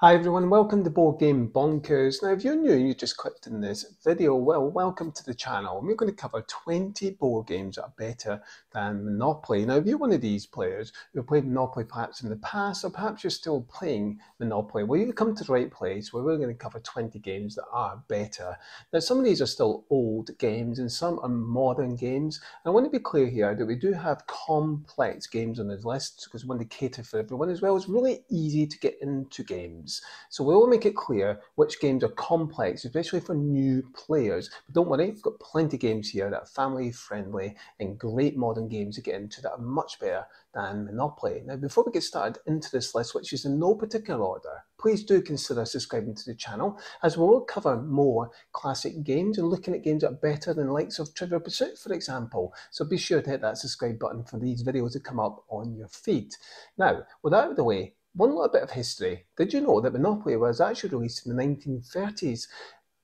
Hi everyone, welcome to Board Game Bonkers. Now if you're new and you just clicked in this video, well, welcome to the channel. And we're going to cover 20 board games that are better than Monopoly. Now if you're one of these players who have played Monopoly perhaps in the past, or perhaps you're still playing Monopoly, well, you've come to the right place where we're going to cover 20 games that are better. Now some of these are still old games and some are modern games. And I want to be clear here that we do have complex games on this list because we want to cater for everyone as well. It's really easy to get into games. So we'll make it clear which games are complex, especially for new players. But don't worry, we've got plenty of games here that are family friendly and great modern games to get into that are much better than Monopoly. Now, before we get started into this list, which is in no particular order, please do consider subscribing to the channel, as we'll cover more classic games and looking at games that are better than the likes of Trivial Pursuit, for example. So be sure to hit that subscribe button for these videos to come up on your feed. Now, with that out of the way, one little bit of history. Did you know that Monopoly was actually released in the 1930s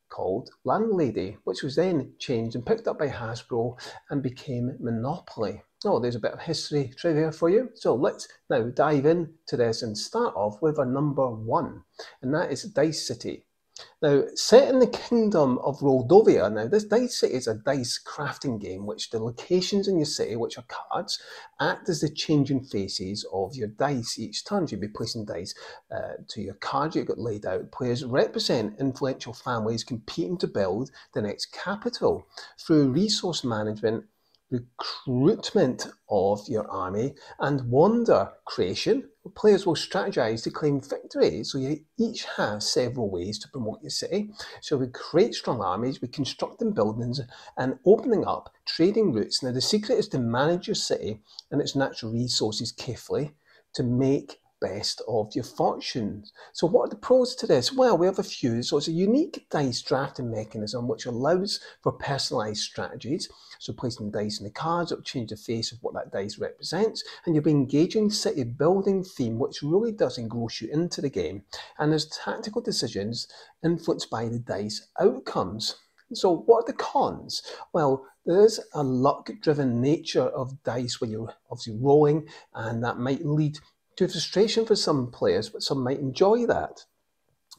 called Landlady, which was then changed and picked up by Hasbro and became Monopoly? Oh, there's a bit of history trivia for you. So let's now dive into this and start off with our number one, and that is Dice City. Now, set in the kingdom of Moldova, now this Dice City is a dice crafting game which the locations in your city, which are cards, act as the changing faces of your dice each turn. You'll be placing dice to your cards you've got laid out. Players represent influential families competing to build the next capital through resource management, recruitment of your army, and wonder creation. Players will strategize to claim victory. So you each have several ways to promote your city. So we create strong armies, we construct them buildings and opening up trading routes. Now the secret is to manage your city and its natural resources carefully to make best of your fortunes. So what are the pros to this? Well, we have a few. So it's a unique dice drafting mechanism which allows for personalized strategies. So placing dice in the cards, it will change the face of what that dice represents, and you'll be engaging city building theme, which really does engross you into the game. And there's tactical decisions influenced by the dice outcomes. So what are the cons? Well, there is a luck-driven nature of dice when you're obviously rolling, and that might lead to frustration for some players, but some might enjoy that.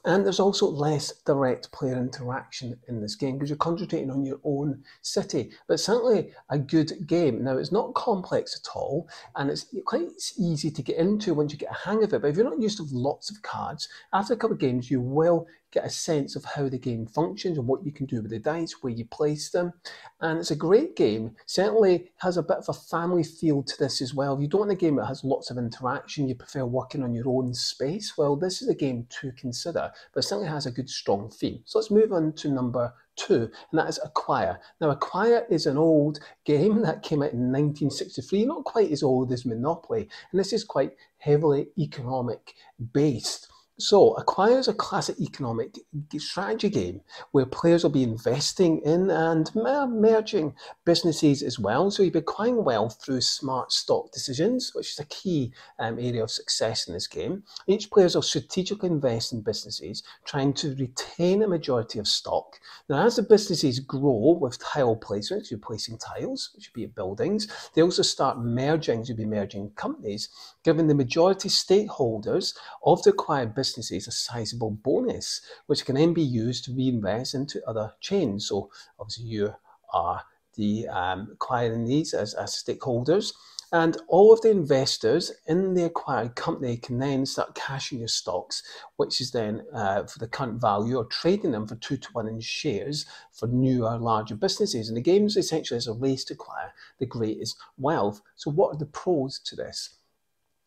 And there's also less direct player interaction in this game because you're concentrating on your own city. But certainly a good game. Now, it's not complex at all, and it's quite easy to get into once you get a hang of it. But if you're not used to lots of cards, after a couple of games, you will get a sense of how the game functions and what you can do with the dice, where you place them. And it's a great game. Certainly has a bit of a family feel to this as well. If you don't want a game that has lots of interaction, you prefer working on your own space, well, this is a game to consider, but it certainly has a good, strong theme. So let's move on to number two, and that is Acquire. Now, Acquire is an old game that came out in 1963, not quite as old as Monopoly, and this is quite heavily economic based. So, Acquire is a classic economic strategy game where players will be investing in and merging businesses as well. So, you'll be acquiring wealth through smart stock decisions, which is a key area of success in this game. Each player will strategically invest in businesses, trying to retain a majority of stock. Now, as the businesses grow with tile placements, you're placing tiles, which would be buildings, they also start merging, so you'll be merging companies, giving the majority stakeholders of the acquired businesses a sizable bonus, which can then be used to reinvest into other chains. So obviously you are the acquiring these as stakeholders, and all of the investors in the acquired company can then start cashing your stocks, which is then for the current value, or trading them for 2-to-1 in shares for newer, larger businesses. And the game is essentially as a race to acquire the greatest wealth. So what are the pros to this?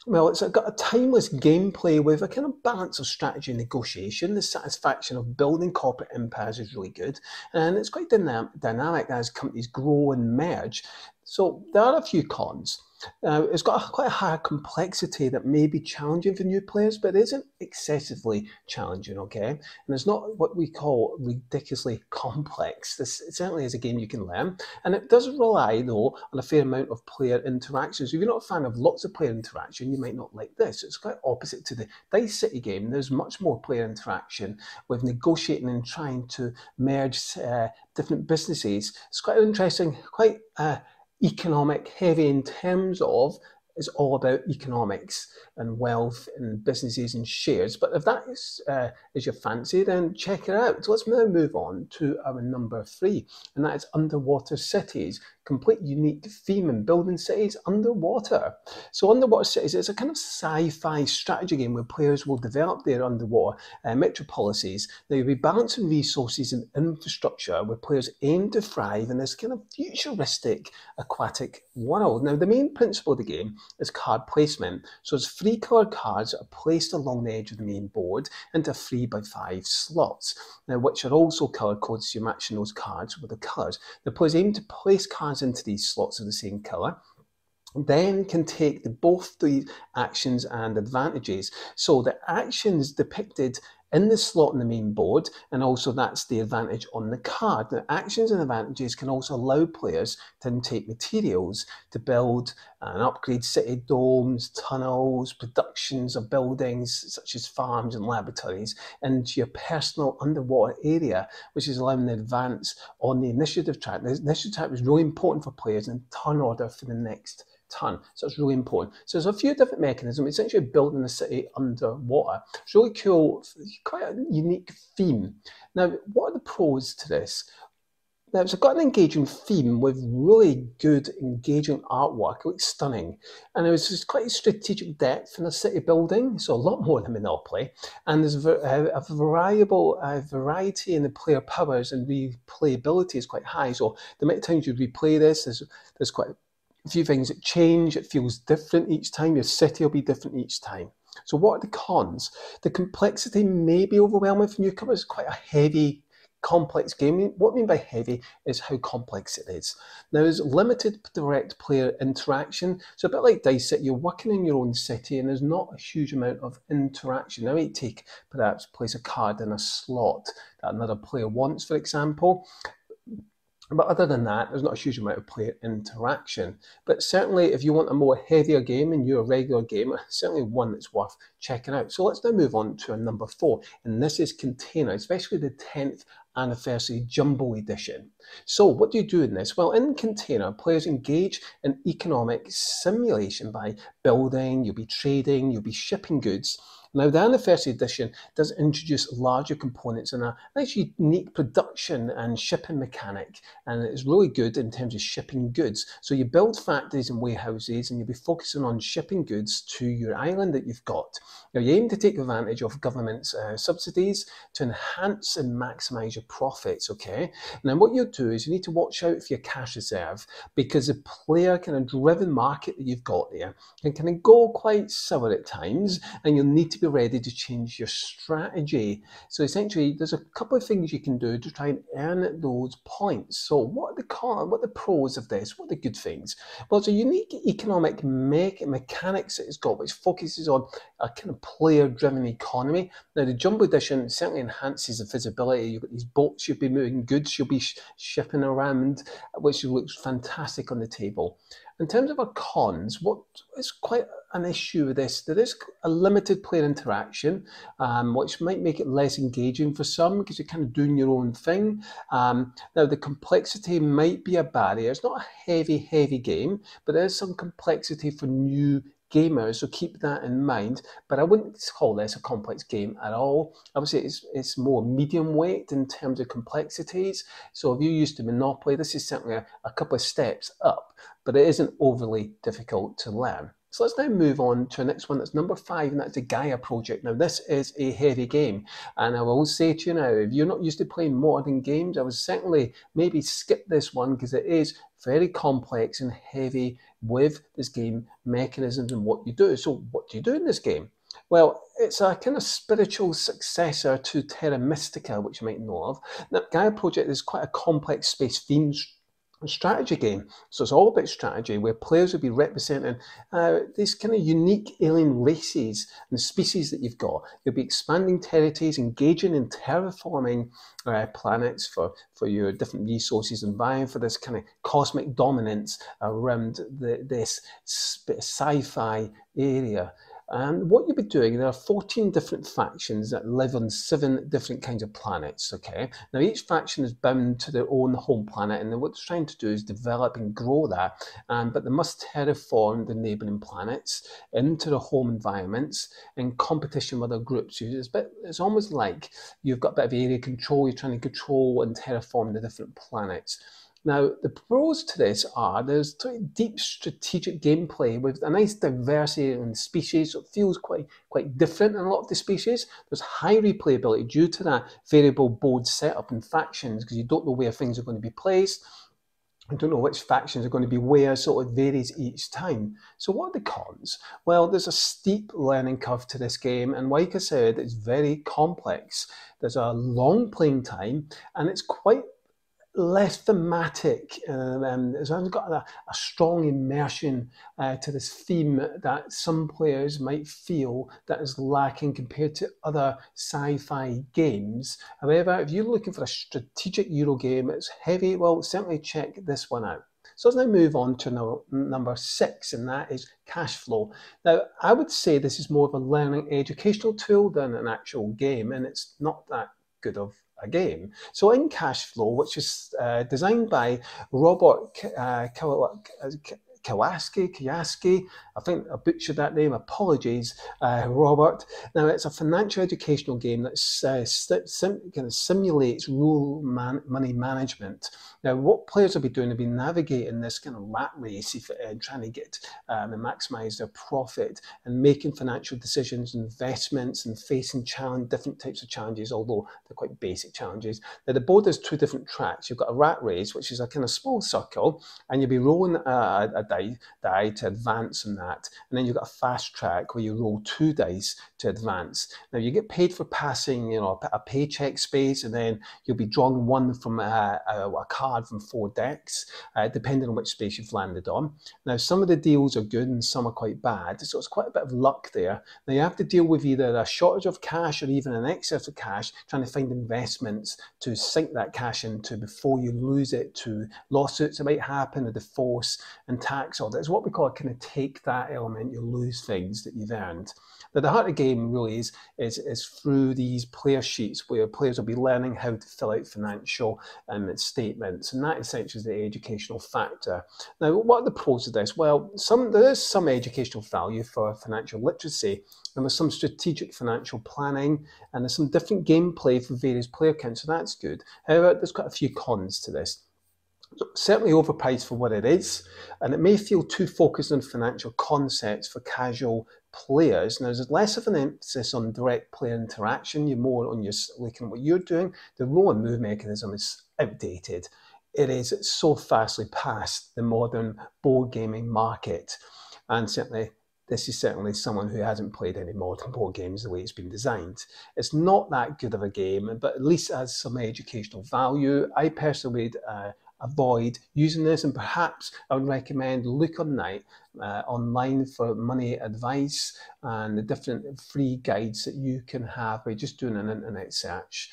Well, it's got a timeless gameplay with a kind of balance of strategy and negotiation. The satisfaction of building corporate empires is really good, and it's quite dynamic as companies grow and merge. So there are a few cons. It's got quite a high complexity that may be challenging for new players, but it isn't excessively challenging, okay? And it's not what we call ridiculously complex. This certainly is a game you can learn, and it does rely, though, on a fair amount of player interaction. So if you're not a fan of lots of player interaction, you might not like this. It's quite opposite to the Dice City game. There's much more player interaction with negotiating and trying to merge different businesses. It's quite interesting, quite economic heavy in terms of is all about economics and wealth and businesses and shares. But if that is your fancy, then check it out. So let's now move on to our number 3, and that is underwater cities. Complete unique theme in building cities underwater. So underwater cities is a kind of sci-fi strategy game where players will develop their underwater metropolises. Now you'll be balancing resources and infrastructure where players aim to thrive in this kind of futuristic aquatic world. Now the main principle of the game is card placement. So it's 3 coloured cards that are placed along the edge of the main board into 3x5 slots. Now which are also colour codes, so you're matching those cards with the colours. The players aim to place cards into these slots of the same colour, then can take both the actions and advantages. So the actions depicted in the slot in the main board, and also that's the advantage on the card. The actions and advantages can also allow players to take materials to build and upgrade city domes, tunnels, productions of buildings such as farms and laboratories into your personal underwater area, which is allowing the advance on the initiative track. The initiative track is really important for players in turn order for the next turn, so it's really important. So there's a few different mechanisms. It's essentially building a city underwater. It's really cool, quite a unique theme. Now, what are the pros to this? Now, it's got an engaging theme with really good, engaging artwork. It looks stunning. And there's quite a strategic depth in the city building, so a lot more than Monopoly. And there's a variety in the player powers, and replayability is quite high. So the amount of times you replay this, there's quite a few things that change. It feels different each time. Your city will be different each time. So what are the cons? The complexity may be overwhelming for newcomers. It's quite a heavy, complex game. What I mean by heavy is how complex it is. Now, there's limited direct player interaction. So a bit like Dice City, you're working in your own city and there's not a huge amount of interaction. Now, you take, perhaps place a card in a slot that another player wants, for example. But other than that, there's not a huge amount of player interaction. But certainly, if you want a more heavier game and you're a regular gamer, certainly one that's worth checking out. So let's now move on to our number 4, and this is Container, especially the 10th anniversary Jumbo Edition. So what do you do in this? Well, in Container, players engage in economic simulation by building, you'll be trading, you'll be shipping goods. Now, the Anniversary Edition does introduce larger components and a nice unique production and shipping mechanic, and it's really good in terms of shipping goods. So you build factories and warehouses, and you'll be focusing on shipping goods to your island that you've got. Now, you aim to take advantage of government's subsidies to enhance and maximise your profits, okay? Now, what you'll do is you need to watch out for your cash reserve, because the player kind of driven market that you've got there can kind of go quite sour at times, and you'll need to be ready to change your strategy. So essentially, there's a couple of things you can do to try and earn those points. So what are the pros of this? What are the good things? Well, it's a unique economic mechanics that it's got, which focuses on a kind of player-driven economy. Now, the Jumbo Edition certainly enhances the visibility. You've got these boats, you'll be moving goods, you'll be shipping around, which looks fantastic on the table. In terms of our cons, what is quite an issue with this, there is a limited player interaction, which might make it less engaging for some because you're kind of doing your own thing. Now, the complexity might be a barrier. It's not a heavy game, but there is some complexity for new gamers, so keep that in mind. But I wouldn't call this a complex game at all. I would say it's more medium weight in terms of complexities. So if you're used to Monopoly, this is certainly a couple of steps up, but it isn't overly difficult to learn. So let's now move on to the next one. That's number 5, and that's the Gaia Project. Now, this is a heavy game, and I will say to you now, if you're not used to playing modern games, I would certainly maybe skip this one, because it is very complex and heavy with this game mechanisms and what you do. So what do you do in this game? Well, it's a kind of spiritual successor to Terra Mystica, which you might know of. Now, Gaia Project is quite a complex space themed strategy game. So it's all about strategy, where players will be representing these kind of unique alien races and species that you've got. You'll be expanding territories, engaging in terraforming planets for your different resources, and vying for this kind of cosmic dominance around this sci-fi area. And what you'll be doing, there are 14 different factions that live on 7 different kinds of planets, okay? Now, each faction is bound to their own home planet, and what they're trying to do is develop and grow that, but they must terraform the neighbouring planets into their home environments in competition with other groups. It's almost like you've got a bit of area control, you're trying to control and terraform the different planets. Now, the pros to this are there's deep strategic gameplay with a nice diversity in species, so it feels quite different in a lot of the species. There's high replayability due to that variable board setup and factions, because you don't know where things are going to be placed. I don't know which factions are going to be where, so it varies each time. So what are the cons? Well, there's a steep learning curve to this game, and like I said, it's very complex. There's a long playing time, and it's quite less thematic. It's got a strong immersion to this theme that some players might feel that is lacking compared to other sci-fi games. However, if you're looking for a strategic Euro game, it's heavy, well, certainly check this one out. So let's now move on to number 6, and that is Cashflow. Now, I would say this is more of a learning educational tool than an actual game, and it's not that good of a game. So in Cashflow, which is designed by Robert Kiyosaki, I think I butchered that name, apologies, Robert. Now, it's a financial educational game that kind of simulates rural money management. Now, what players will be doing will be navigating this kind of rat race, trying to get and maximise their profit and making financial decisions, investments, and facing different types of challenges, although they're quite basic challenges. Now, the board has 2 different tracks. You've got a rat race, which is a kind of small circle, and you'll be rolling a die to advance on that. And then you've got a fast track where you roll 2 dice to advance. Now, you get paid for passing, a paycheck space, and then you'll be drawing one from a card from 4 decks, depending on which space you've landed on. Now, some of the deals are good and some are quite bad, so it's quite a bit of luck there. Now, you have to deal with either a shortage of cash or even an excess of cash, trying to find investments to sink that cash into before you lose it to lawsuits that might happen, or divorce and tax audit. It's what we call kind of take that element, you lose things that you've earned. Now, the heart of the game really is through these player sheets, where players will be learning how to fill out financial statements, and that essentially is the educational factor. Now, what are the pros of this? Well, there is some educational value for financial literacy, and there's some strategic financial planning, and there's some different gameplay for various player counts, so that's good. However, there's quite a few cons to this. Certainly overpriced for what it is, and it may feel too focused on financial concepts for casual players. Now, there's less of an emphasis on direct player interaction. You're more on looking at what you're doing. The roll and move mechanism is outdated. It's so fastly past the modern board gaming market, and certainly this is certainly someone who hasn't played any modern board games the way it's been designed. It's not that good of a game, but at least it has some educational value. I personally would avoid using this, and perhaps I would recommend look online for money advice and the different free guides that you can have by just doing an internet search,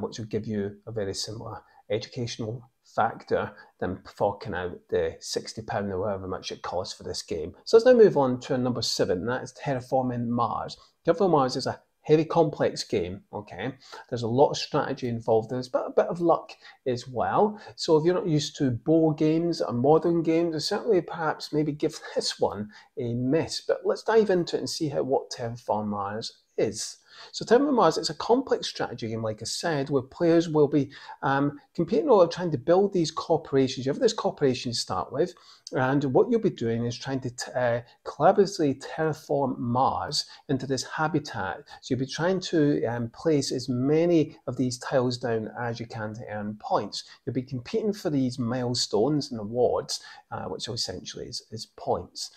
which will give you a very similar educational factor than forking out the £60 or however much it costs for this game. So let's now move on to number 7, and that is Terraforming Mars. Terraforming Mars is a heavy complex game, okay? There's a lot of strategy involved in this, but a bit of luck as well. So if you're not used to board games or modern games, certainly perhaps maybe give this one a miss. But let's dive into it and see what Terraforming Mars is. So Terraforming Mars, it's a complex strategy game, like I said, where players will be competing or trying to build these corporations. You have this corporation to start with, and what you'll be doing is trying to collaboratively terraform Mars into this habitat. So you'll be trying to place as many of these tiles down as you can to earn points. You'll be competing for these milestones and awards, which essentially is points.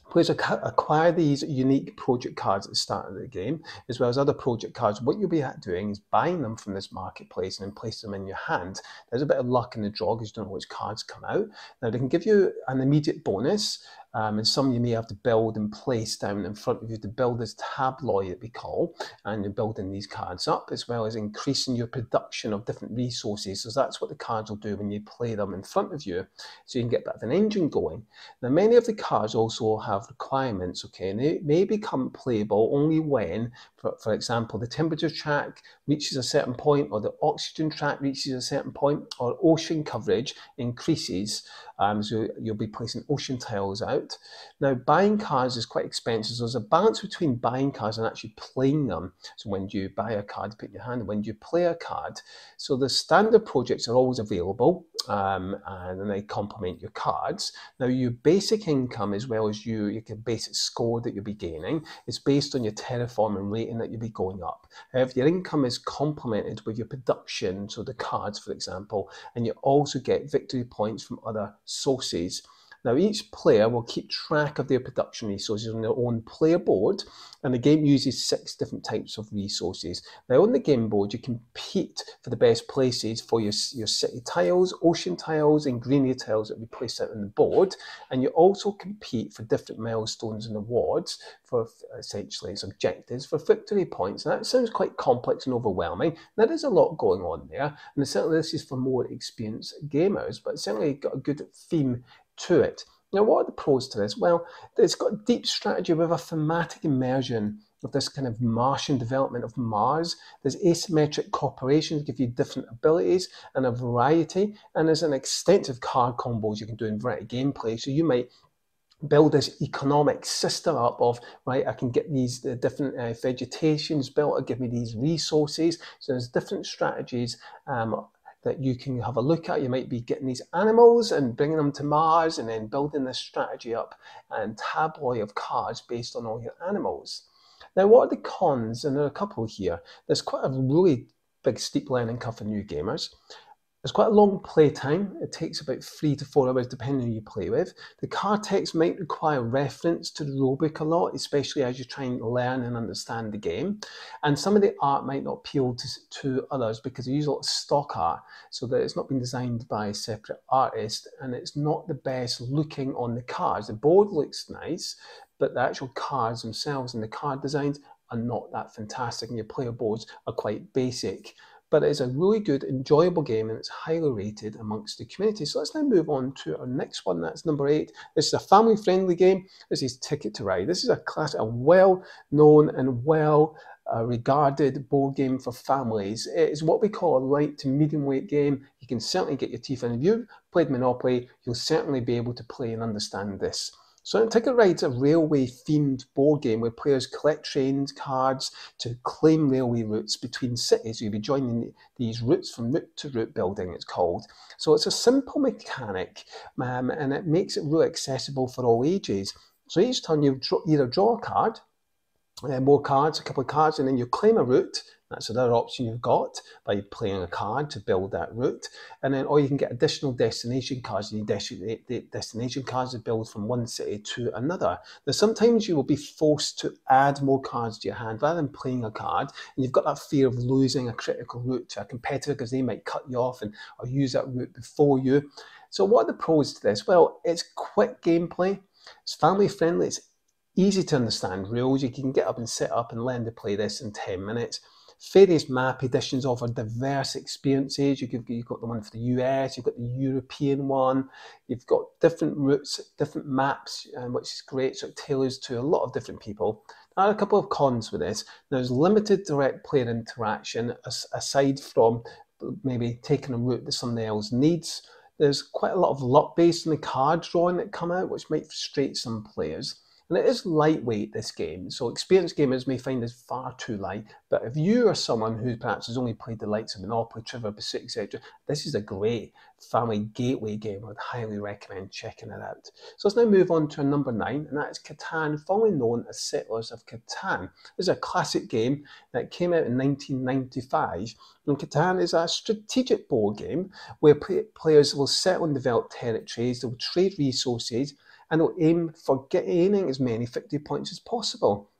Players acquire these unique project cards at the start of the game, as well as other project cards. What you'll be doing is buying them from this marketplace and then place them in your hand. There's a bit of luck in the draw because you don't know which cards come out. Now, they can give you an immediate bonus, And some you may have to build and place down in front of you to build this tableau that we call, and you're building these cards up, as well as increasing your production of different resources. So that's what the cards will do when you play them in front of you, so you can get a bit of an engine going. Now, many of the cards also have requirements, okay, and they may become playable only when, for example, the temperature track reaches a certain point, or the oxygen track reaches a certain point, or ocean coverage increases. So you'll be placing ocean tiles out. Now, buying cards is quite expensive, so there's a balance between buying cards and actually playing them. So when you buy a card, put in your hand, and when you play a card. So the standard projects are always available, and they complement your cards. Now, your basic income, as well as your basic score that you'll be gaining, is based on your terraforming rating that you'll be going up. However, your income is complemented with your production, so the cards, for example, and you also get victory points from other sources. Now, each player will keep track of their production resources on their own player board, and the game uses 6 different types of resources. Now, on the game board, you compete for the best places for your city tiles, ocean tiles, and greenery tiles that we place out on the board, and you also compete for different milestones and awards for essentially as objectives for victory points. And that sounds quite complex and overwhelming. Now, there's a lot going on there, and certainly this is for more experienced gamers, but it's certainly got a good theme to it. Now, what are the pros to this? Well, it's got deep strategy with a thematic immersion of this kind of Martian development of Mars. There's asymmetric corporations give you different abilities and a variety, and there's an extensive card combos you can do in variety gameplay. So you might build this economic system up of, right, I can get these different vegetations built to give me these resources. So there's different strategies that you can have a look at. You might be getting these animals and bringing them to Mars, and then building this strategy up and tableau of cards based on all your animals. Now, what are the cons? And there are a couple here. There's quite a really big steep learning curve for new gamers. There's quite a long play time. It takes about 3 to 4 hours depending on who you play with. The card text might require reference to the rulebook a lot, especially as you try and learn and understand the game. And some of the art might not appeal to others because they use a lot of stock art, so that it's not been designed by a separate artist, and it's not the best looking on the cards. The board looks nice, but the actual cards themselves and the card designs are not that fantastic, and your player boards are quite basic. But it's a really good, enjoyable game, and it's highly rated amongst the community. So let's now move on to our next one. That's number 8. This is a family-friendly game. This is Ticket to Ride. This is a classic, a well-known and well-regarded board game for families. It is what we call a light to medium weight game. You can certainly get your teeth in. If you've played Monopoly, you'll certainly be able to play and understand this. So Ticket Ride's a railway-themed board game where players collect train cards to claim railway routes between cities. You'll be joining these routes from route to route building, it's called. So it's a simple mechanic, and it makes it really accessible for all ages. So each turn you either draw a card, more cards, a couple of cards, and then you claim a route. That's another option you've got by playing a card to build that route. And then, or you can get additional destination cards, and you destination cards to build from one city to another. Now, sometimes you will be forced to add more cards to your hand rather than playing a card, and you've got that fear of losing a critical route to a competitor because they might cut you off or use that route before you. So what are the pros to this? Well, it's quick gameplay, it's family friendly, it's easy to understand rules. You can get up and set up and learn to play this in 10 minutes. Various map editions offer diverse experiences. You've got the one for the US, you've got the European one, you've got different routes, different maps, which is great, so it tailors to a lot of different people. There are a couple of cons with this. There's limited direct player interaction, aside from maybe taking a route that somebody else needs. There's quite a lot of luck based on the card drawing that come out, which might frustrate some players. And it is lightweight, this game, so experienced gamers may find this far too light, but if you are someone who perhaps has only played the likes of Monopoly, Trivial Pursuit, etc., this is a great family gateway game. I would highly recommend checking it out. So let's now move on to number 9, and that is Catan, formerly known as Settlers of Catan. This is a classic game that came out in 1995, and Catan is a strategic board game where players will settle and develop territories, they will trade resources, and they'll aim for gaining as many victory points as possible.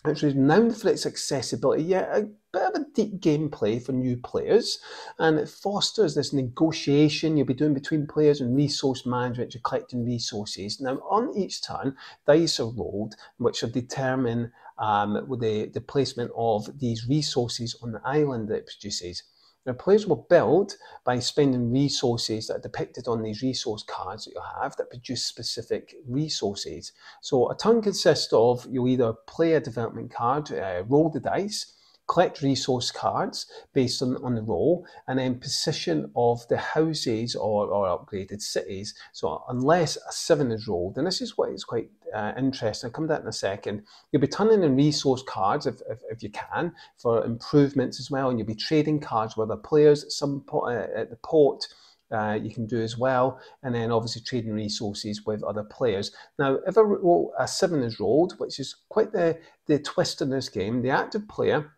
which is renowned for its accessibility, yet a bit of a deep gameplay for new players, and it fosters this negotiation you'll be doing between players and resource management. You're collecting resources. Now, on each turn, dice are rolled, which will determine the placement of these resources on the island that it produces. Now, players will build by spending resources that are depicted on these resource cards that you have that produce specific resources. So a turn consists of, you'll either play a development card, roll the dice, collect resource cards based on the roll, and then position of the houses or upgraded cities. So unless a 7 is rolled, and this is what is quite interesting, I'll come to that in a second, you'll be turning in resource cards if you can for improvements as well, and you'll be trading cards with other players at some point at the port. You can do as well, and then obviously trading resources with other players. Now, if a 7 is rolled, which is quite the twist in this game, the active player,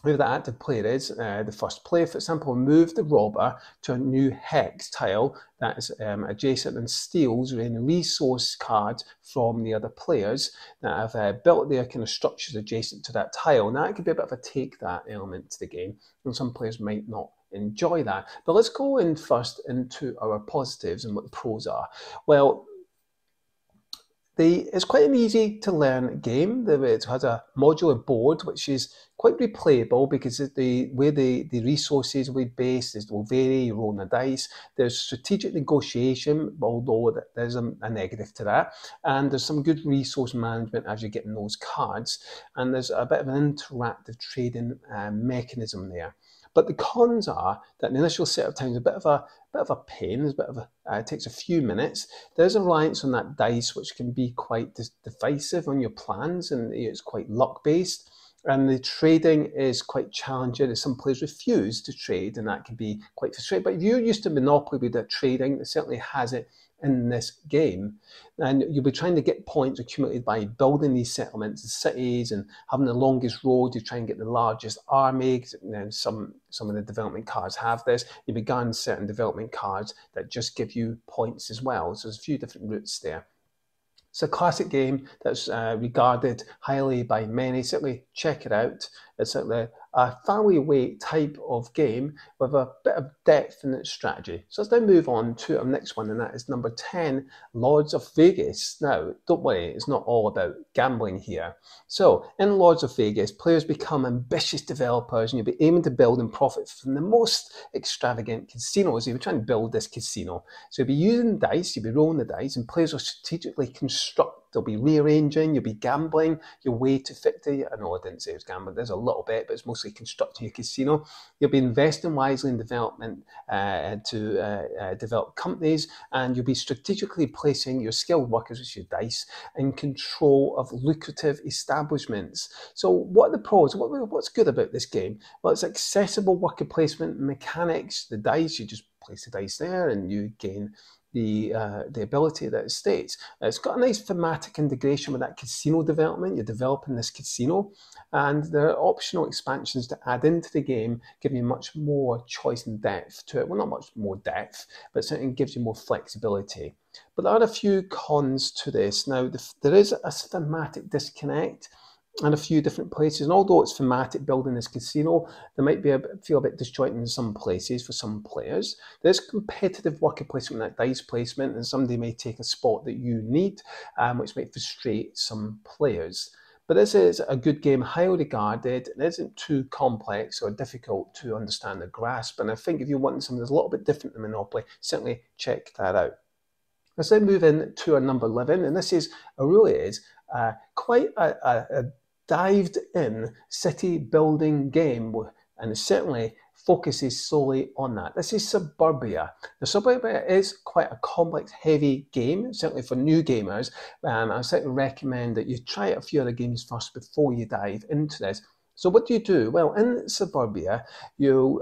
whoever that active player is, the first player, for example, move the robber to a new hex tile that is adjacent and steals any resource cards from the other players that have built their kind of structures adjacent to that tile. Now, it could be a bit of a take that element to the game, and some players might not enjoy that. But let's go in first into our positives and what the pros are. Well, it's quite an easy to learn game. It has a modular board which is quite replayable because the way the resources will be based will vary. You roll the dice. There's strategic negotiation, although there's a negative to that. And there's some good resource management as you're getting those cards. And there's a bit of an interactive trading mechanism there. But the cons are that the initial setup time is a bit of a pain. It takes a few minutes. There's a reliance on that dice, which can be quite divisive on your plans, and it's quite luck based. And the trading is quite challenging, as some players refuse to trade, and that can be quite frustrating. But if you're used to Monopoly with that trading, it certainly has it in this game. And you'll be trying to get points accumulated by building these settlements and cities and having the longest road. You try and get the largest army. And then some of the development cards have this. You began certain development cards that just give you points as well. So there's a few different routes there. It's a classic game that's regarded highly by many. Certainly check it out. It's certainly a family weight type of game with a bit of depth in its strategy. So let's now move on to our next one, and that is number 10, Lords of Vegas. Now, don't worry, it's not all about gambling here. So in Lords of Vegas, players become ambitious developers, and you'll be aiming to build and profit from the most extravagant casinos. You'll be trying to build this casino. So you'll be using dice, you'll be rolling the dice, and players will strategically construct. They'll be rearranging, you'll be gambling your way to victory. I know I didn't say it was gambling, there's a little bit, but it's mostly constructing your casino. You'll be investing wisely in development to develop companies, and you'll be strategically placing your skilled workers, which is your dice, in control of lucrative establishments. So what are the pros? What's good about this game? Well, it's accessible worker placement mechanics. The dice, you just place the dice there and you gain the ability that it states. It's got a nice thematic integration with that casino development. You're developing this casino, and there are optional expansions to add into the game, giving you much more choice and depth to it. Well, not much more depth, but certainly gives you more flexibility. But there are a few cons to this. Now, there is a thematic disconnect in a few different places, and although it's thematic building this casino, there might be feel a bit disjointed in some places for some players. There's competitive worker placement, that dice placement, and somebody may take a spot that you need, which might frustrate some players. But this is a good game, highly regarded. It isn't too complex or difficult to understand or grasp, and I think if you want something that's a little bit different than Monopoly, certainly check that out. Let's then move in to our number 11, and this is quite a dived in city building game, and it certainly focuses solely on that. This is Suburbia. The Suburbia is quite a complex, heavy game, certainly for new gamers. I certainly recommend that you try out a few other games first before you dive into this. So what do? Well, in Suburbia, you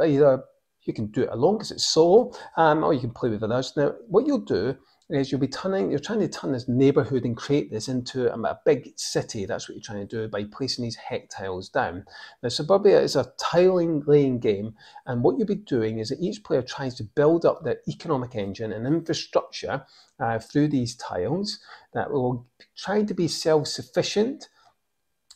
can do it alone because it's solo, or you can play with others. Now, what you'll do is you're trying to turn this neighborhood and create this into a big city. That's what you're trying to do by placing these hex tiles down. Now, Suburbia is a tiling laying game, and what you'll be doing is that each player tries to build up their economic engine and infrastructure through these tiles that will try to be self-sufficient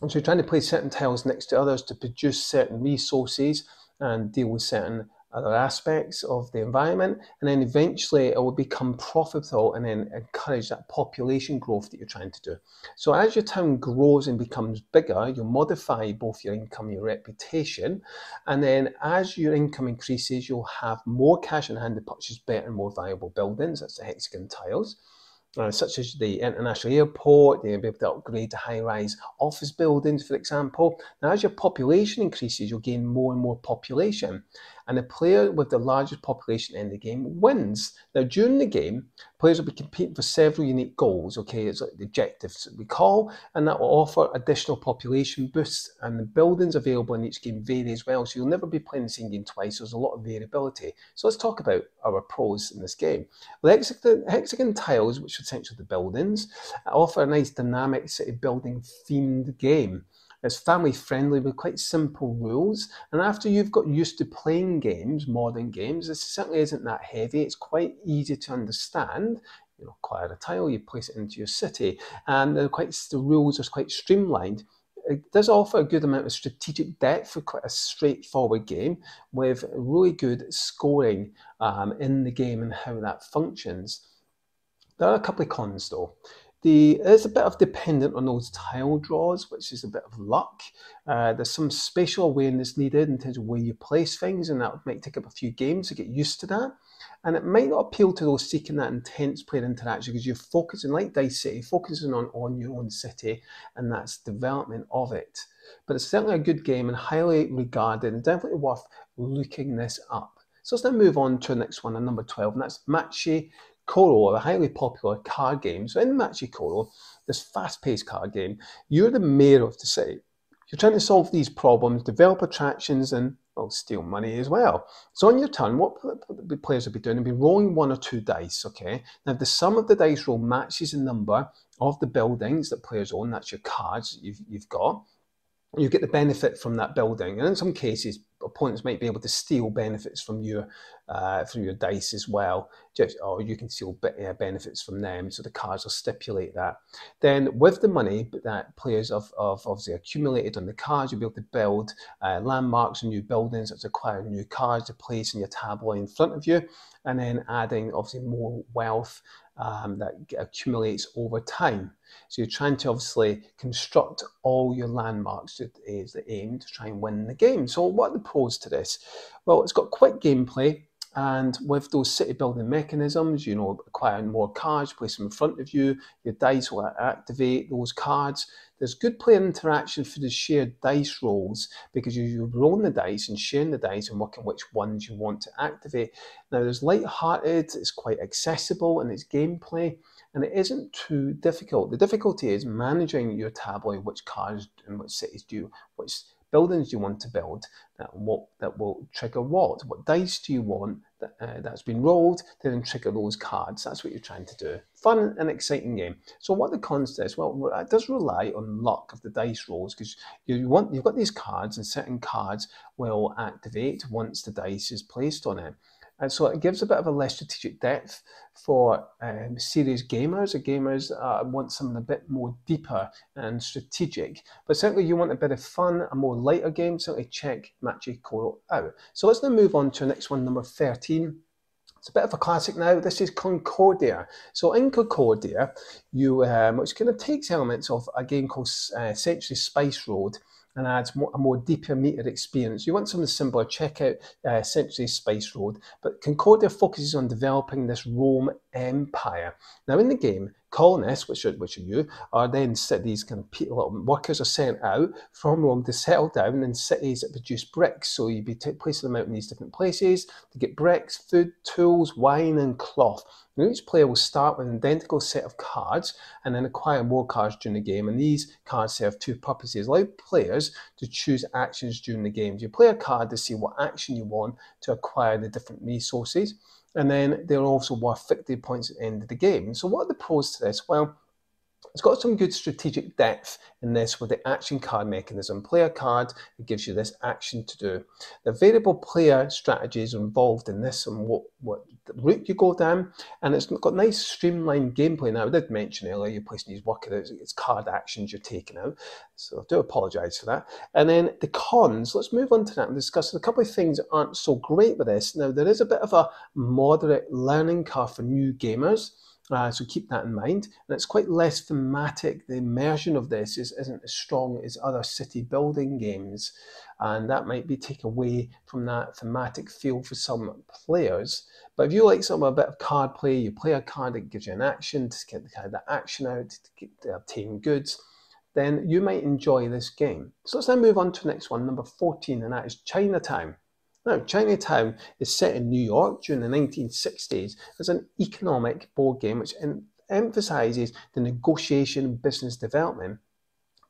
And so you're trying to place certain tiles next to others to produce certain resources and deal with certain other aspects of the environment, and then eventually it will become profitable and then encourage that population growth that you're trying to do. So as your town grows and becomes bigger, you'll modify both your income and your reputation, and then as your income increases, you'll have more cash in hand to purchase better and more valuable buildings. That's the hexagon tiles. Such as the international airport, you'll be able to upgrade to high-rise office buildings, for example. Now, as your population increases, you'll gain more and more population. And the player with the largest population in the game wins. Now, during the game, players will be competing for several unique goals, okay? It's like the objectives that we call, and that will offer additional population boosts, and the buildings available in each game vary as well, so you'll never be playing the same game twice. There's a lot of variability. So let's talk about our pros in this game. Well, hexagon tiles, which are essentially the buildings, offer a nice dynamic city building themed game. It's family friendly with quite simple rules, and after you've got used to playing games, modern games, this certainly isn't that heavy. It's quite easy to understand. You acquire a tile, you place it into your city, and the rules are quite streamlined. It does offer a good amount of strategic depth for quite a straightforward game, with really good scoring in the game and how that functions. There are a couple of cons though. It's a bit of dependent on those tile draws, which is a bit of luck. There's some spatial awareness needed in terms of where you place things, and that might take up a few games to get used to that. And it might not appeal to those seeking that intense player interaction, because you're focusing, like Dice City, focusing on your own city, and that's development of it. But it's certainly a good game and highly regarded, and definitely worth looking this up. So let's now move on to the next one, number 12, and that's Machi Koro, a highly popular card game. So in Machi Koro, this fast-paced card game, you're the mayor of the city. You're trying to solve these problems, develop attractions, and, well, steal money as well. So on your turn, what the players will be doing, they'll be rolling 1 or 2 dice, okay? Now, if the sum of the dice roll matches the number of the buildings that players own, that's your cards you've got, you get the benefit from that building. And in some cases, opponents might be able to steal benefits from your dice as well, or you can steal benefits from them. So the cards will stipulate that. Then with the money that players have obviously accumulated on the cards, you'll be able to build landmarks and new buildings, that's acquire new cards to place in your tableau in front of you, and then adding obviously more wealth that accumulates over time. So you're trying to obviously construct all your landmarks. That is the aim, to try and win the game. So what are the pros to this? Well, it's got quick gameplay, and with those city building mechanisms, acquiring more cards, place them in front of you, your dice will activate those cards. There's good player interaction for the shared dice rolls, because you're rolling the dice and sharing the dice and working which ones you want to activate. Now, there's light-hearted, it's quite accessible in its gameplay, and it isn't too difficult. The difficulty is managing your tableau, which cards and which cities which buildings do you want to build, that will trigger what dice do you want that's been rolled to then trigger those cards. That's what you're trying to do. Fun and exciting game. So what the cons to this? Well, it does rely on luck of the dice rolls, because you've got these cards, and certain cards will activate once the dice is placed on it. And so it gives a bit of a less strategic depth for serious gamers, or gamers want something a bit more deeper and strategic. But certainly you want a bit of fun, a more lighter game, certainly check Machi Koro out. So let's now move on to the next one, number 13. It's a bit of a classic now. This is Concordia. So in Concordia, which kind of takes elements of a game called Century Spice Road, and adds a more deeper meter experience. You want something similar, check out Century Spice Road. But Concordia focuses on developing this Rome empire. Now in the game, colonists, which are you, are then these kind of little workers are sent out from Rome to settle down in cities that produce bricks. So you'd be placing them out in these different places to get bricks, food, tools, wine, and cloth. Now each player will start with an identical set of cards and then acquire more cards during the game. And these cards serve 2 purposes. Allow players to choose actions during the game. You play a card to see what action you want to acquire the different resources. And then they're also worth 50 points at the end of the game. So what are the pros to this? Well, It's got some good strategic depth in this with the action card mechanism. Play a card, it gives you this action to do. The variable player strategies are involved in this and what route you go down, and it's got nice streamlined gameplay. Now, I did mention earlier you're placing these workers, it's card actions you're taking out, so I do apologise for that. And then the cons, let's move on to that and discuss a couple of things that aren't so great with this. Now, there is a bit of a moderate learning curve for new gamers. So keep that in mind. And it's quite less thematic. The immersion of this isn't as strong as other city building games. And that might be taken away from that thematic feel for some players. But if you like a bit of card play, you play a card that gives you an action to get the kind of that action out, to obtain goods, then you might enjoy this game. So let's now move on to the next one, number 14, and that is Chinatown. Now, Chinatown is set in New York during the 1960s as an economic board game which emphasises the negotiation and business development.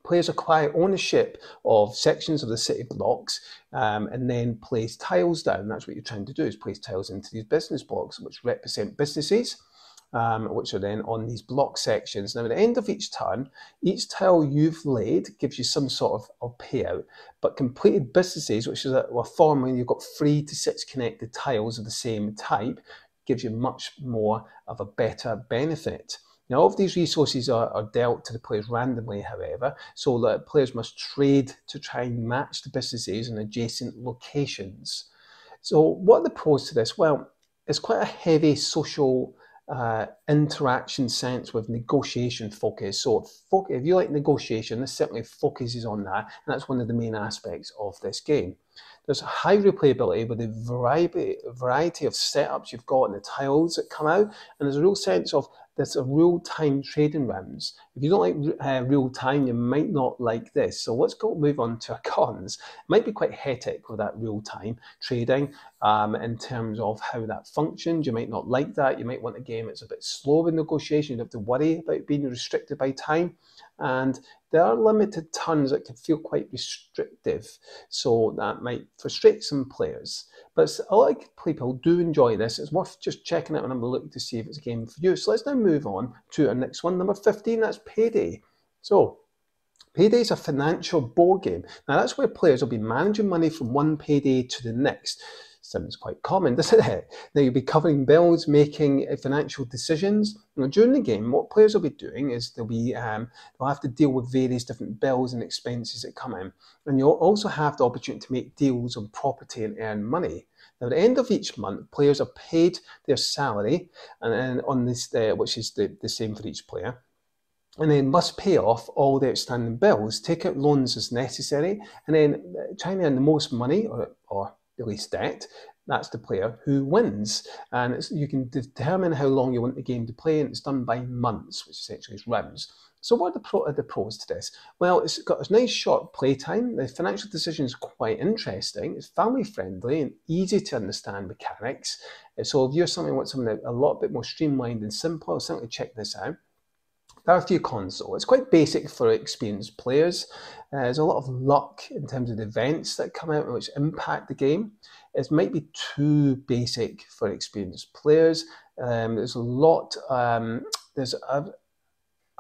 Players acquire ownership of sections of the city blocks and then place tiles down. That's what you're trying to do, is place tiles into these business blocks which represent businesses. Which are then on these block sections. Now, at the end of each turn, each tile you've laid gives you some sort of payout, but completed businesses, which is a form where you've got 3 to 6 connected tiles of the same type, gives you much more of a better benefit. Now, all of these resources are dealt to the players randomly, however, so that players must trade to try and match the businesses in adjacent locations. So what are the pros to this? Well, it's quite a heavy social interaction sense with negotiation focus. So if you like negotiation, this certainly focuses on that, and that's one of the main aspects of this game. There's high replayability with the variety of setups you've got and the tiles that come out, and there's a real sense of there's a real-time trading rounds. If you don't like real-time, you might not like this. So let's move on to our cons. It might be quite hectic with that real-time trading in terms of how that functions. You might not like that. You might want a game that's a bit slow in negotiation. You don't have to worry about being restricted by time. And there are limited turns that can feel quite restrictive, so that might frustrate some players. But a lot of people do enjoy this. It's worth just checking out and having a look to see if it's a game for you. So let's now move on to our next one, number 15, that's Payday. So Payday is a financial board game. Now, that's where players will be managing money from one payday to the next. Sounds quite common, doesn't it? Now, you'll be covering bills, making financial decisions. Now, during the game, what players will be doing is they'll have to deal with various different bills and expenses that come in. And you'll also have the opportunity to make deals on property and earn money. Now, at the end of each month, players are paid their salary, and on this, which is the same for each player, and then must pay off all the outstanding bills, take out loans as necessary, and then trying to earn the most money or the least debt. That's the player who wins. And you can determine how long you want the game to play, and it's done by months, which essentially is rounds. So what are the pros to this? Well, it's got a nice short playtime. The financial decision is quite interesting. It's family friendly and easy to understand mechanics. So if you're want something a lot bit more streamlined and simple, certainly check this out. There are a few cons though. It's quite basic for experienced players. There's a lot of luck in terms of the events that come out which impact the game. It might be too basic for experienced players. There's a lot, I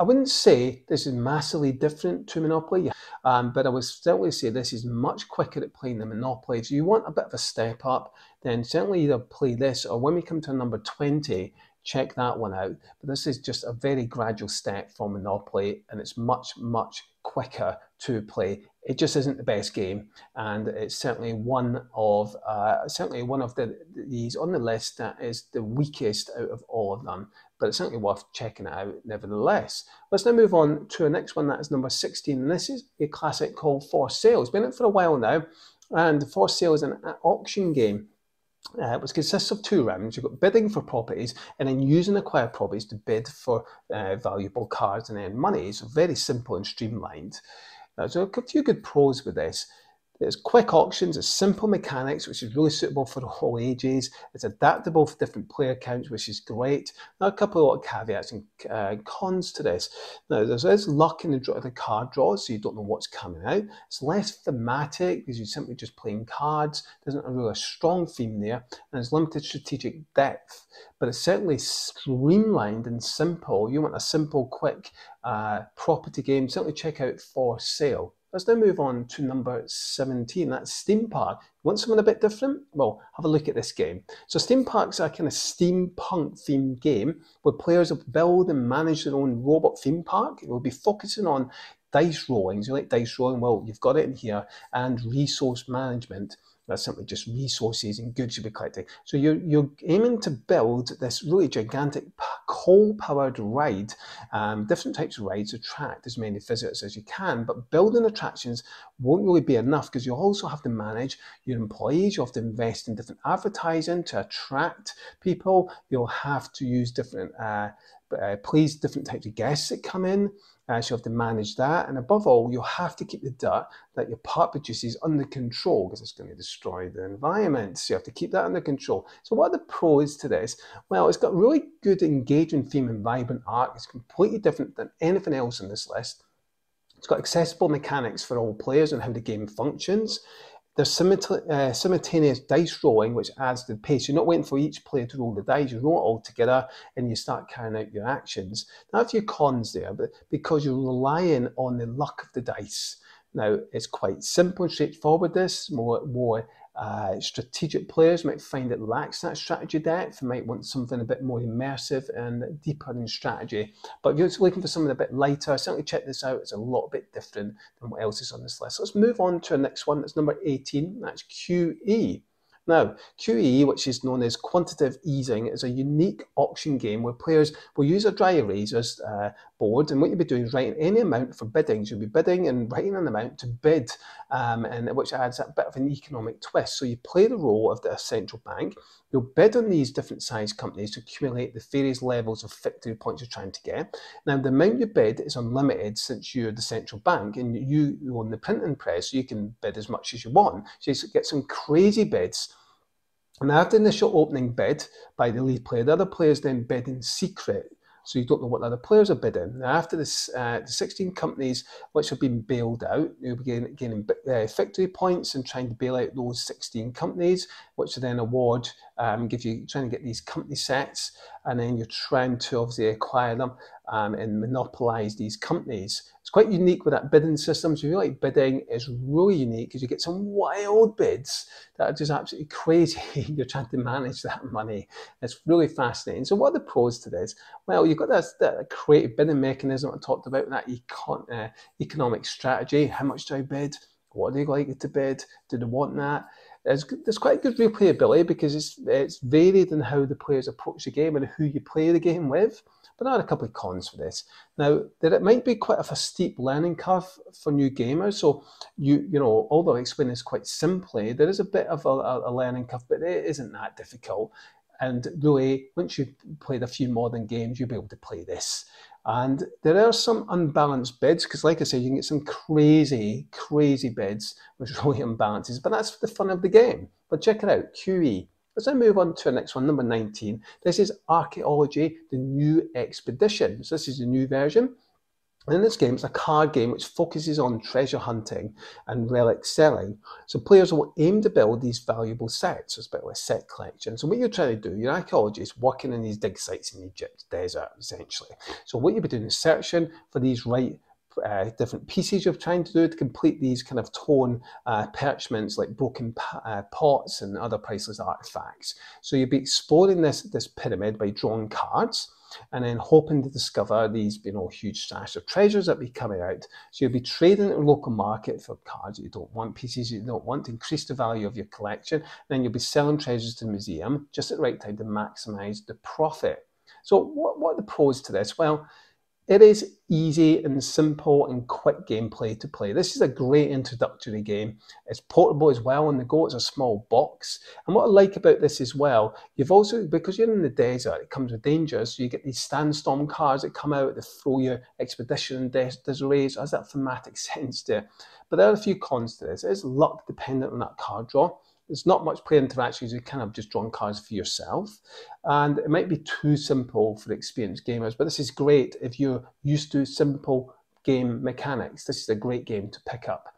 wouldn't say this is massively different to Monopoly, but I would certainly say this is much quicker at playing than Monopoly. If you want a bit of a step up, then certainly either play this, or when we come to number 20, check that one out. But this is just a very gradual step from Monopoly, and it's much, much quicker to play. It just isn't the best game, and it's certainly one of these on the list that is the weakest out of all of them. But it's certainly worth checking it out nevertheless. Let's now move on to our next one, that is number 16, and this is a classic called For Sale. It's been out for a while now, and For Sale is an auction game. Which consists of 2 rounds. You've got bidding for properties and then using acquired properties to bid for valuable cards and earn money. So very simple and streamlined. So a few good pros with this. There's quick auctions, it's simple mechanics, which is really suitable for all ages. It's adaptable for different player counts, which is great. Now, a couple of caveats and cons to this. Now, there's luck in the card draws, so you don't know what's coming out. It's less thematic because you're simply just playing cards. There's not really a strong theme there, and there's limited strategic depth. But it's certainly streamlined and simple. You want a simple, quick property game, certainly check out For Sale. Let's now move on to number 17, that's Steam Park. You want something a bit different? Well, have a look at this game. So Steam Park's a kind of steampunk themed game where players will build and manage their own robot theme park. It will be focusing on dice rolling. So you like dice rolling? Well, you've got it in here, and resource management. That's simply just resources and goods you'll be collecting. So you're aiming to build this really gigantic coal-powered ride. Different types of rides attract as many visitors as you can, but building attractions won't really be enough because you also have to manage your employees. You have to invest in different advertising to attract people. You'll have to use different please different types of guests that come in. So you have to manage that, and above all, you'll have to keep the dirt that your park produces under control because it's going to destroy the environment. So you have to keep that under control. So what are the pros to this? Well, it's got really good engaging theme and vibrant art. It's completely different than anything else on this list. It's got accessible mechanics for all players and how the game functions. There's simultaneous dice rolling, which adds to the pace. You're not waiting for each player to roll the dice. You roll it all together and you start carrying out your actions. Now, a few cons there, but because you're relying on the luck of the dice. Now, it's quite simple and straightforward, this. More strategic players might find it lacks that strategy depth and might want something a bit more immersive and deeper in strategy. But if you're looking for something a bit lighter, certainly check this out. It's a lot bit different than what else is on this list. Let's move on to the next one. That's number 18. That's QE. Now, QE, which is known as quantitative easing, is a unique auction game where players will use a dry erasers board, and what you'll be doing is writing any amount for biddings. You'll be bidding and writing an amount to bid, and which adds a bit of an economic twist. So you play the role of the central bank. You'll bid on these different size companies to accumulate the various levels of victory points you're trying to get. Now, the amount you bid is unlimited since you're the central bank and you own the printing press, so you can bid as much as you want. So you get some crazy bids. And after the initial opening bid by the lead player, the other players then bid in secret. So you don't know what the other players are bidding. Now, after this, the 16 companies which have been bailed out, you'll be gaining victory points and trying to bail out those 16 companies, which then award, trying to get these company sets, and then you're trying to obviously acquire them and monopolize these companies. It's quite unique with that bidding system. So if you like bidding, it's really unique because you get some wild bids that are just absolutely crazy. You're trying to manage that money. It's really fascinating. So what are the pros to this? Well, you've got that creative bidding mechanism I talked about, that economic strategy. How much do I bid? What do they like to bid? Do they want that? There's quite good replayability because it's varied in how the players approach the game and who you play the game with. But there are a couple of cons for this. Now, it might be quite a steep learning curve for new gamers. So, you know, although I explain this quite simply, there is a bit of a learning curve, but it isn't that difficult. And really, once you've played a few modern games, you'll be able to play this. And there are some unbalanced bids, because like I said, you can get some crazy, crazy bids, which really unbalances, but that's the fun of the game. But check it out, QE. Let's now move on to the next one, number 19. This is Archaeology, the New Expedition. So this is the new version. And in this game, it's a card game which focuses on treasure hunting and relic selling. So players will aim to build these valuable sets. So it's a bit like a set collection. So what you're trying to do, your archaeologist working in these dig sites in Egypt desert, essentially. So what you'll be doing is searching for these different pieces you're trying to do to complete these kind of torn parchments like broken pots and other priceless artifacts. So you'll be exploring this pyramid by drawing cards and then hoping to discover these huge stash of treasures that be coming out. So you'll be trading at a local market for cards that you don't want, pieces you don't want, to increase the value of your collection. Then you'll be selling treasures to the museum just at the right time to maximize the profit. So what are the pros to this? Well, It is easy and simple and quick gameplay to play. This is a great introductory game. It's portable as well on the go. It's a small box. And what I like about this as well, you've also, because you're in the desert, it comes with dangers. So you get these sandstorm cards that come out that throw you expedition and disarrays. Has that thematic sense there? But there are a few cons to this. It is luck dependent on that card draw. There's not much player interaction, you kind of just drawing cards for yourself. And it might be too simple for experienced gamers, but this is great if you're used to simple game mechanics. This is a great game to pick up.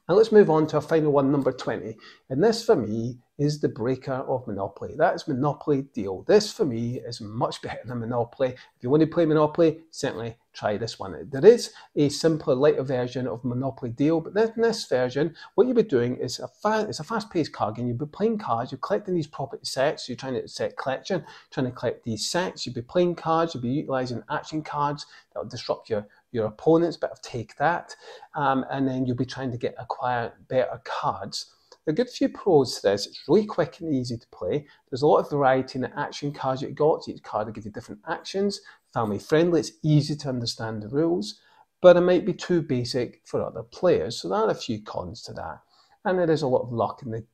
Now let's move on to our final one, number 20. And this for me is the breaker of Monopoly. That is Monopoly Deal. This for me is much better than Monopoly. If you want to play Monopoly, certainly try this one. There is a simpler, lighter version of Monopoly Deal, but in this version, what you'll be doing is it's a fast-paced card game. You'll be playing cards, you're collecting these property sets, you're trying to set collection, trying to collect these sets, you'll be playing cards, you'll be utilising action cards that will disrupt your opponents, but take that, and then you'll be trying to acquire better cards. There are a good few pros to this. It's really quick and easy to play. There's a lot of variety in the action cards you've got. So each card will give you different actions. Family friendly, it's easy to understand the rules, but it might be too basic for other players. So there are a few cons to that. And there is a lot of luck in the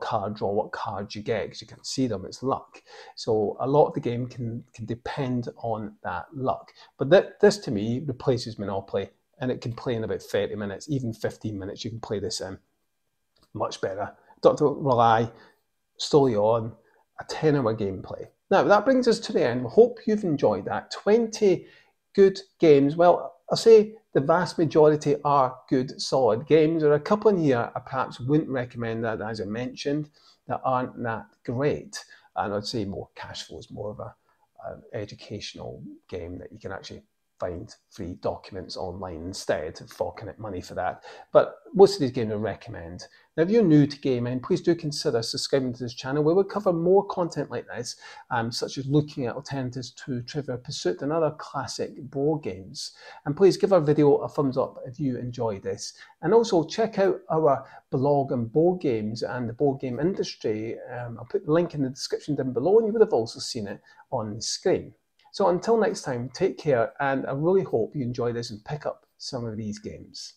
card draw, what cards you get, because you can see them, it's luck. So a lot of the game can depend on that luck. But this to me replaces Monopoly, and it can play in about 30 minutes, even 15 minutes you can play this in. Much better. Don't have to rely solely on a 10-hour gameplay. Now that brings us to the end. We hope you've enjoyed that. 20 good games. Well, I'll say the vast majority are good, solid games. There are a couple in here I perhaps wouldn't recommend that, as I mentioned, that aren't that great. And I'd say more Cashflow is more of an educational game that you can actually find free documents online instead of forking out money for that. But most of these games I recommend. Now, if you're new to gaming, please do consider subscribing to this channel where we'll cover more content like this, such as looking at alternatives to Trivial Pursuit and other classic board games. And please give our video a thumbs up if you enjoy this. And also check out our blog on board games and the board game industry. I'll put the link in the description down below, and you would have also seen it on the screen. So until next time, take care, and I really hope you enjoy this and pick up some of these games.